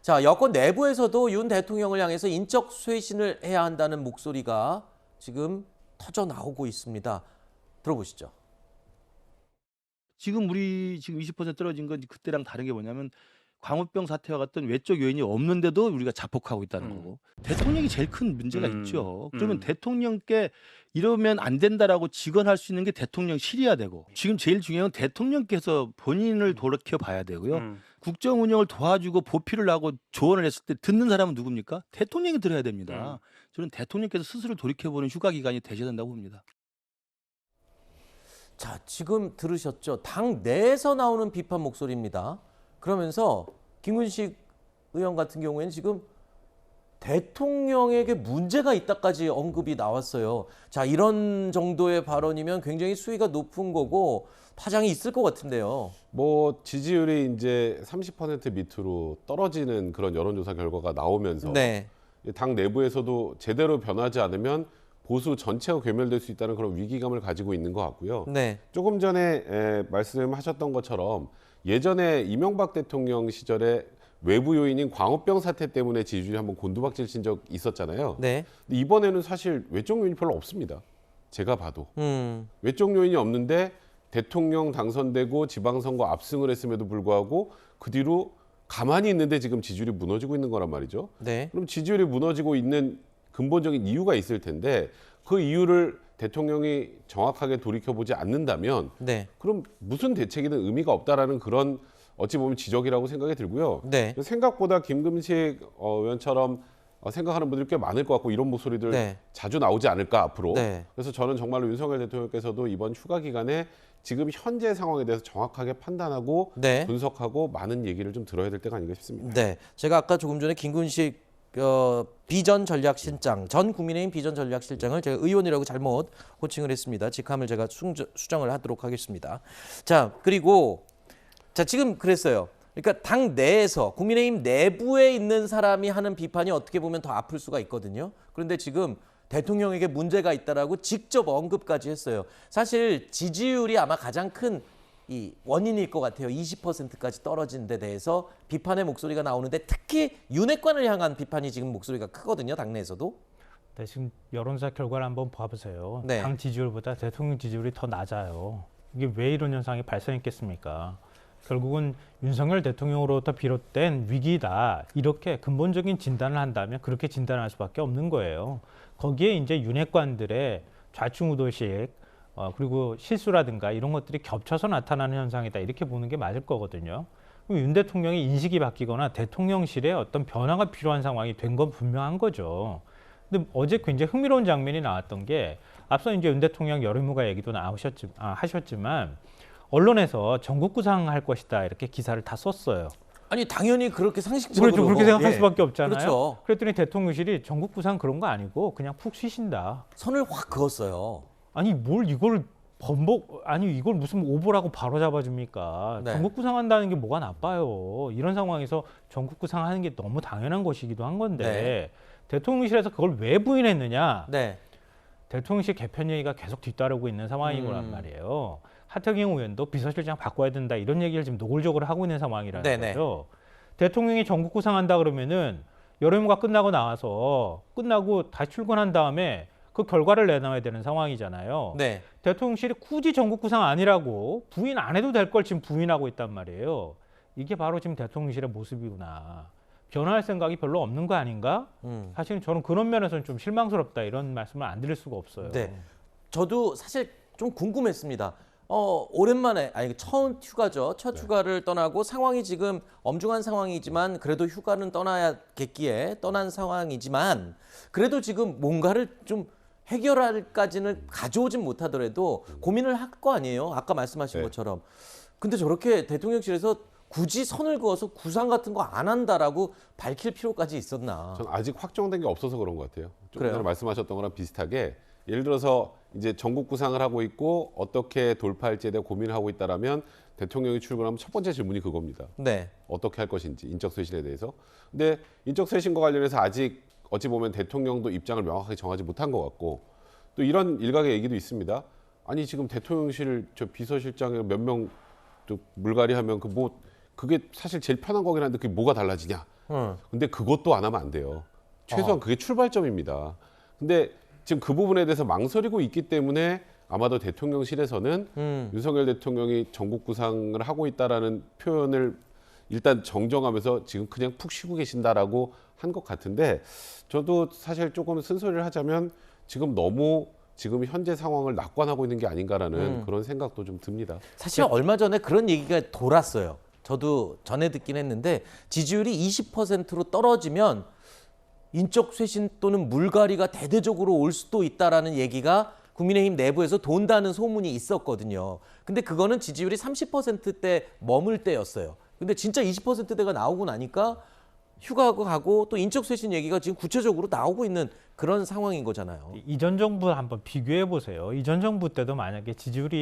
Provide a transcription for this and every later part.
자, 여권 내부에서도 윤 대통령을 향해서 인적 쇄신을 해야 한다는 목소리가 지금 터져 나오고 있습니다. 들어보시죠. 지금 우리 지금 20% 떨어진 건 그때랑 다른 게 뭐냐면 광우병 사태와 같은 외적 요인이 없는데도 우리가 자폭하고 있다는 거고 대통령이 제일 큰 문제가 있죠. 그러면 대통령께 이러면 안 된다라고 직언할 수 있는 게 대통령실이야 되고 지금 제일 중요한 건 대통령께서 본인을 돌이켜 봐야 되고요. 국정 운영을 도와주고 보필을 하고 조언을 했을 때 듣는 사람은 누굽니까? 대통령이 들어야 됩니다. 저는 대통령께서 스스로 돌이켜보는 휴가 기간이 되셔야 된다고 봅니다. 자, 지금 들으셨죠? 당 내에서 나오는 비판 목소리입니다. 그러면서 김근식 의원 같은 경우에는 지금 대통령에게 문제가 있다까지 언급이 나왔어요. 자, 이런 정도의 발언이면 굉장히 수위가 높은 거고 파장이 있을 것 같은데요. 뭐 지지율이 이제 30% 밑으로 떨어지는 그런 여론조사 결과가 나오면서 네. 당 내부에서도 제대로 변하지 않으면 보수 전체가 괴멸될 수 있다는 그런 위기감을 가지고 있는 것 같고요. 네. 조금 전에 말씀하셨던 것처럼 예전에 이명박 대통령 시절에 외부 요인인 광우병 사태 때문에 지지율이 한번 곤두박질 친 적 있었잖아요. 네. 근데 이번에는 사실 외적 요인이 별로 없습니다. 제가 봐도. 외적 요인이 없는데 대통령 당선되고 지방선거 압승을 했음에도 불구하고 그 뒤로 가만히 있는데 지금 지지율이 무너지고 있는 거란 말이죠. 네. 그럼 지지율이 무너지고 있는 근본적인 이유가 있을 텐데 그 이유를 대통령이 정확하게 돌이켜보지 않는다면 네. 그럼 무슨 대책이든 의미가 없다라는 그런 어찌 보면 지적이라고 생각이 들고요. 네. 생각보다 김금식 의원처럼 생각하는 분들이 꽤 많을 것 같고 이런 목소리들 네. 자주 나오지 않을까 앞으로. 네. 그래서 저는 정말로 윤석열 대통령께서도 이번 휴가 기간에 지금 현재 상황에 대해서 정확하게 판단하고 네. 분석하고 많은 얘기를 좀 들어야 될 때가 아닌가 싶습니다. 네. 제가 아까 조금 전에 김근식 비전 전략실장, 전 국민의힘 비전 전략실장을 제가 의원이라고 잘못 호칭을 했습니다. 직함을 제가 수정을 하도록 하겠습니다. 자, 그리고 자, 지금 그랬어요. 그러니까 당 내에서 국민의힘 내부에 있는 사람이 하는 비판이 어떻게 보면 더 아플 수가 있거든요. 그런데 지금 대통령에게 문제가 있다라고 직접 언급까지 했어요. 사실 지지율이 아마 가장 큰 이 원인일 것 같아요. 20%까지 떨어진 데 대해서 비판의 목소리가 나오는데 특히 윤핵관을 향한 비판이 지금 목소리가 크거든요. 당내에서도. 네, 지금 여론조사 결과를 한번 봐보세요. 네. 당 지지율보다 대통령 지지율이 더 낮아요. 이게 왜 이런 현상이 발생했겠습니까? 결국은 윤석열 대통령으로부터 비롯된 위기다. 이렇게 근본적인 진단을 한다면 그렇게 진단할 수밖에 없는 거예요. 거기에 이제 윤핵관들의 좌충우돌식 그리고 실수라든가 이런 것들이 겹쳐서 나타나는 현상이다. 이렇게 보는 게 맞을 거거든요. 그럼 윤 대통령이 인식이 바뀌거나 대통령실에 어떤 변화가 필요한 상황이 된 건 분명한 거죠. 근데 어제 굉장히 흥미로운 장면이 나왔던 게 앞서 이제 윤 대통령 여론휴가 얘기도 하셨지만 언론에서 전국 구상할 것이다 이렇게 기사를 다 썼어요. 아니 당연히 그렇게 상식적으로 그렇죠. 그렇게 생각할 예. 수밖에 없잖아요. 그렇죠. 그랬더니 대통령실이 전국 구상 그런 거 아니고 그냥 푹 쉬신다. 선을 확 그었어요. 아니 뭘 이걸 이걸 무슨 오보라고 바로 잡아줍니까? 네. 전국 구상한다는 게 뭐가 나빠요. 이런 상황에서 전국 구상하는 게 너무 당연한 것이기도 한 건데 네. 대통령실에서 그걸 왜 부인했느냐? 네. 대통령실 개편 얘기가 계속 뒤따르고 있는 상황이란 말이에요. 하태경 의원도 비서실장 바꿔야 된다 이런 얘기를 지금 노골적으로 하고 있는 상황이라는 네네. 거죠. 대통령이 전국 구상한다 그러면은 여론휴가 끝나고 다시 출근한 다음에 그 결과를 내놔야 되는 상황이잖아요. 네. 대통령실이 굳이 전국 구상 아니라고 부인 안 해도 될 걸 지금 부인하고 있단 말이에요. 이게 바로 지금 대통령실의 모습이구나. 변화할 생각이 별로 없는 거 아닌가? 사실은 저는 그런 면에서는 좀 실망스럽다 이런 말씀을 안 드릴 수가 없어요. 네. 저도 사실 좀 궁금했습니다. 오랜만에 처음 휴가죠. 첫 휴가를 떠나고 상황이 지금 엄중한 상황이지만 그래도 휴가는 떠나야겠기에 떠난 상황이지만 그래도 지금 뭔가를 좀 해결할까지는 가져오진 못하더라도 고민을 할 거 아니에요. 아까 말씀하신 네. 것처럼. 근데 저렇게 대통령실에서 굳이 선을 그어서 구상 같은 거 안 한다라고 밝힐 필요까지 있었나? 전 아직 확정된 게 없어서 그런 것 같아요. 좀 그래요? 전에 말씀하셨던 거랑 비슷하게 예를 들어서 이제 전국 구상을 하고 있고 어떻게 돌파할지에 대해 고민을 하고 있다라면 대통령이 출근하면 첫 번째 질문이 그겁니다. 네. 어떻게 할 것인지 인적 쇄신에 대해서. 근데 인적 쇄신과 관련해서 아직 어찌 보면 대통령도 입장을 명확하게 정하지 못한 것 같고 또 이런 일각의 얘기도 있습니다. 아니 지금 대통령실 저 비서실장에 몇 명 물갈이하면 그게 사실 제일 편한 거긴 한데 그게 뭐가 달라지냐? 근데 그것도 안 하면 안 돼요. 최소한 그게 출발점입니다. 근데 지금 그 부분에 대해서 망설이고 있기 때문에 아마도 대통령실에서는 윤석열 대통령이 전국 구상을 하고 있다라는 표현을 일단 정정하면서 지금 그냥 푹 쉬고 계신다라고 한 것 같은데, 저도 사실 조금 쓴소리를 하자면 지금 너무 지금 현재 상황을 낙관하고 있는 게 아닌가라는 그런 생각도 좀 듭니다. 사실 얼마 전에 그런 얘기가 돌았어요. 저도 전에 듣긴 했는데 지지율이 20%로 떨어지면 인적 쇄신 또는 물갈이가 대대적으로 올 수도 있다라는 얘기가 국민의힘 내부에서 돈다는 소문이 있었거든요. 근데 그거는 지지율이 30%대 머물 때였어요. 근데 진짜 20%대가 나오고 나니까 휴가하고 가고 또 인적 쇄신 얘기가 지금 구체적으로 나오고 있는 그런 상황인 거잖아요. 이전 정부 한번 비교해 보세요. 이전 정부 때도 만약에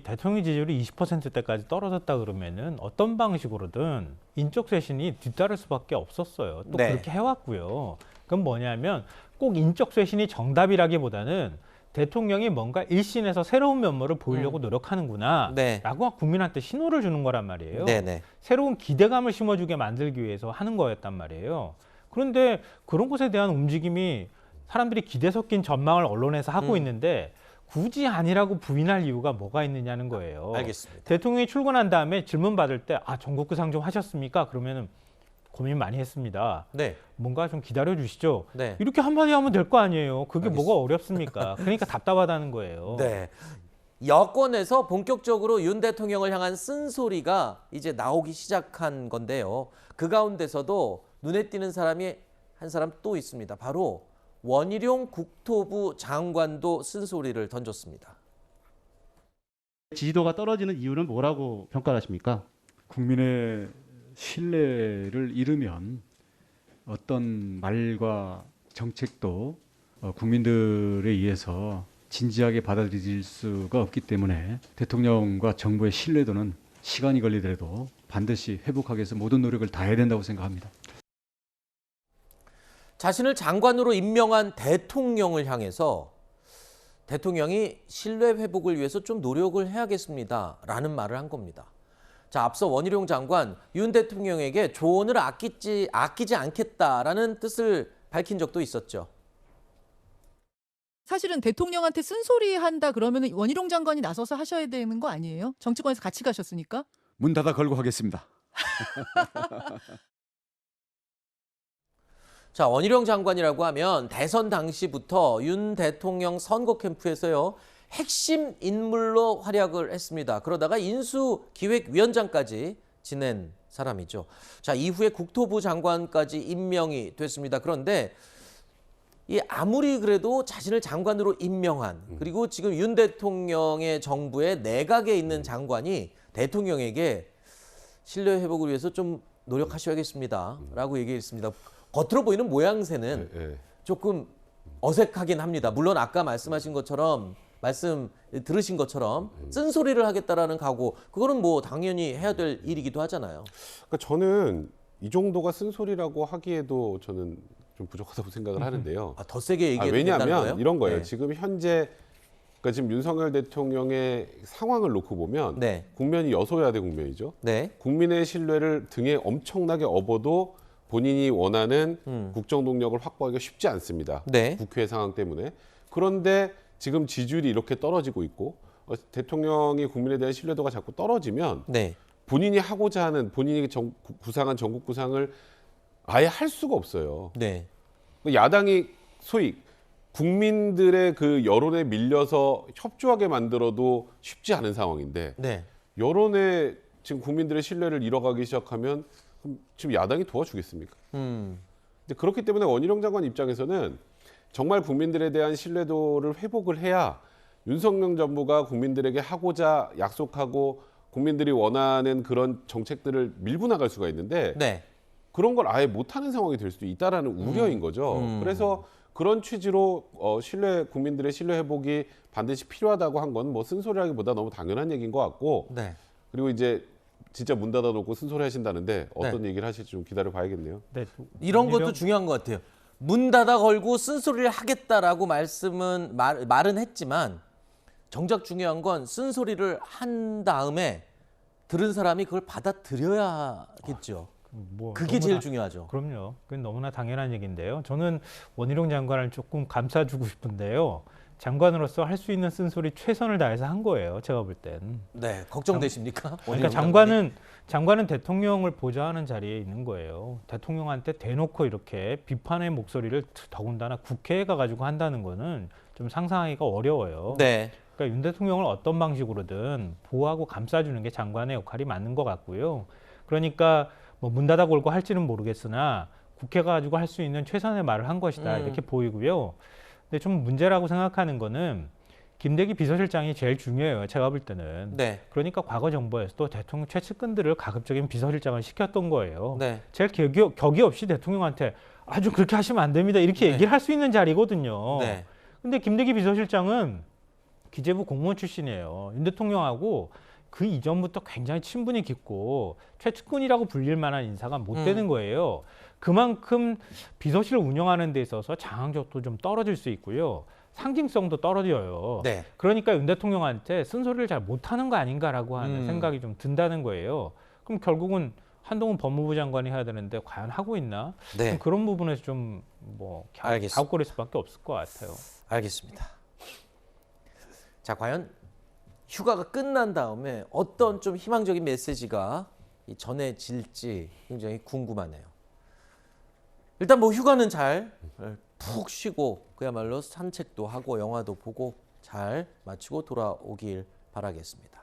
대통령 지지율이 20%대까지 떨어졌다 그러면은 어떤 방식으로든 인적 쇄신이 뒤따를 수밖에 없었어요. 또 네. 그렇게 해왔고요. 그건 뭐냐면 꼭 인적 쇄신이 정답이라기보다는 대통령이 뭔가 일신에서 새로운 면모를 보이려고 노력하는구나 네. 라고 국민한테 신호를 주는 거란 말이에요. 네네. 새로운 기대감을 심어주게 만들기 위해서 하는 거였단 말이에요. 그런데 그런 것에 대한 움직임이 사람들이 기대 섞인 전망을 언론에서 하고 있는데 굳이 아니라고 부인할 이유가 뭐가 있느냐는 거예요. 알겠습니다. 대통령이 출근한 다음에 질문 받을 때 전국 구상 좀 하셨습니까? 그러면은 고민 많이 했습니다. 네. 뭔가 좀 기다려 주시죠. 네. 이렇게 한마디 하면 될 거 아니에요. 그게 뭐가 어렵습니까? 그러니까 답답하다는 거예요. 네. 여권에서 본격적으로 윤 대통령을 향한 쓴소리가 이제 나오기 시작한 건데요. 그 가운데서도 눈에 띄는 사람이 한 사람 또 있습니다. 바로 원희룡 국토부 장관도 쓴소리를 던졌습니다. 지지도가 떨어지는 이유는 뭐라고 평가하십니까? 국민의 신뢰를 잃으면 어떤 말과 정책도 국민들에 의해서 진지하게 받아들일 수가 없기 때문에 대통령과 정부의 신뢰도는 시간이 걸리더라도 반드시 회복하기 위해서 모든 노력을 다해야 된다고 생각합니다. 자신을 장관으로 임명한 대통령을 향해서 대통령이 신뢰 회복을 위해서 좀 노력을 해야겠습니다라는 말을 한 겁니다. 자, 앞서 원희룡 장관 윤 대통령에게 조언을 아끼지 않겠다라는 뜻을 밝힌 적도 있었죠. 사실은 대통령한테 쓴소리 한다 그러면 원희룡 장관이 나서서 하셔야 되는 거 아니에요? 정치권에서 같이 가셨으니까. 문 닫아 걸고 하겠습니다. 자, 원희룡 장관이라고 하면 대선 당시부터 윤 대통령 선거 캠프에서요, 핵심 인물로 활약을 했습니다. 그러다가 인수기획위원장까지 지낸 사람이죠. 자, 이후에 국토부 장관까지 임명이 됐습니다. 그런데 아무리 그래도 자신을 장관으로 임명한, 그리고 지금 윤 대통령의 정부의 내각에 있는 장관이 대통령에게 신뢰 회복을 위해서 좀 노력하셔야겠습니다라고 얘기했습니다. 겉으로 보이는 모양새는 조금 어색하긴 합니다. 물론 아까 말씀하신 것처럼 들으신 것처럼 쓴소리를 하겠다라는 각오, 그거는 뭐 당연히 해야 될 일이기도 하잖아요. 그러니까 저는 이 정도가 쓴소리라고 하기에도 저는 좀 부족하다고 생각을 하는데요. 더 세게 얘기해도 된다는 거예요? 왜냐하면 이런 거예요. 네. 지금 현재 그러니까 지금 윤석열 대통령의 상황을 놓고 보면 네. 국면이 여소야대 국면이죠. 네. 국민의 신뢰를 등에 엄청나게 업어도 본인이 원하는 국정 동력을 확보하기가 쉽지 않습니다. 네. 국회 상황 때문에. 그런데 지금 지지율이 이렇게 떨어지고 있고 대통령이 국민에 대한 신뢰도가 자꾸 떨어지면 네. 본인이 하고자 하는 본인이 구상한 전국 구상을 아예 할 수가 없어요. 네. 야당이 소위 국민들의 그 여론에 밀려서 협조하게 만들어도 쉽지 않은 상황인데 네. 여론에 지금 국민들의 신뢰를 잃어가기 시작하면 그럼 지금 야당이 도와주겠습니까? 근데 그렇기 때문에 원희룡 장관 입장에서는 정말 국민들에 대한 신뢰도를 회복을 해야 윤석열 정부가 국민들에게 하고자 약속하고 국민들이 원하는 그런 정책들을 밀고 나갈 수가 있는데 네. 그런 걸 아예 못하는 상황이 될 수도 있다라는 우려인 거죠. 그래서 그런 취지로 국민들의 신뢰 회복이 반드시 필요하다고 한 건 뭐 쓴소리라기보다 너무 당연한 얘기인 것 같고 네. 그리고 이제 진짜 문 닫아놓고 쓴소리 하신다는데 어떤 얘기를 하실지 좀 기다려 봐야겠네요. 네, 이런 것도 중요한 것 같아요. 문 닫아 걸고 쓴소리를 하겠다라고 말은 했지만 정작 중요한 건 쓴소리를 한 다음에 들은 사람이 그걸 받아들여야겠죠. 뭐 그게 너무나- 제일 중요하죠. 그럼요. 그건 너무나 당연한 얘기인데요. 저는 원희룡 장관을 조금 감싸주고 싶은데요. 장관으로서 할 수 있는 쓴소리 최선을 다해서 한 거예요. 제가 볼 땐. 네, 걱정되십니까? 그러니까 장관은 대통령을 보좌하는 자리에 있는 거예요. 대통령한테 대놓고 이렇게 비판의 목소리를 더군다나 국회에 가가지고 한다는 거는 좀 상상하기가 어려워요. 네. 그러니까 윤 대통령을 어떤 방식으로든 보호하고 감싸주는 게 장관의 역할이 맞는 것 같고요. 그러니까 뭐 문 닫아 걸고 할지는 모르겠으나 국회가 가지고 할 수 있는 최선의 말을 한 것이다 이렇게 보이고요. 근데 좀 문제라고 생각하는 거는 김대기 비서실장이 제일 중요해요. 제가 볼 때는. 네. 그러니까 과거 정부에서도 대통령 최측근들을 가급적인 비서실장을 시켰던 거예요. 네. 제일 격이 없이 대통령한테 아주 그렇게 하시면 안 됩니다. 이렇게 네. 얘기를 할 수 있는 자리거든요. 네. 근데 김대기 비서실장은 기재부 공무원 출신이에요. 윤 대통령하고 그 이전부터 굉장히 친분이 깊고 최측근이라고 불릴 만한 인사가 못 되는 거예요. 그만큼 비서실을 운영하는 데 있어서 장악력도 좀 떨어질 수 있고요. 상징성도 떨어져요. 네. 그러니까 윤 대통령한테 쓴소리를 잘 못하는 거 아닌가라고 하는 생각이 좀 든다는 거예요. 그럼 결국은 한동훈 법무부 장관이 해야 되는데 과연 하고 있나? 네. 그런 부분에서 좀 뭐 알겠습니다. 갸웃거릴 수밖에 없을 것 같아요. 알겠습니다. 자, 과연 휴가가 끝난 다음에 어떤 좀 희망적인 메시지가 전해질지 굉장히 궁금하네요. 일단 뭐 휴가는 잘 푹 쉬고 그야말로 산책도 하고 영화도 보고 잘 마치고 돌아오길 바라겠습니다.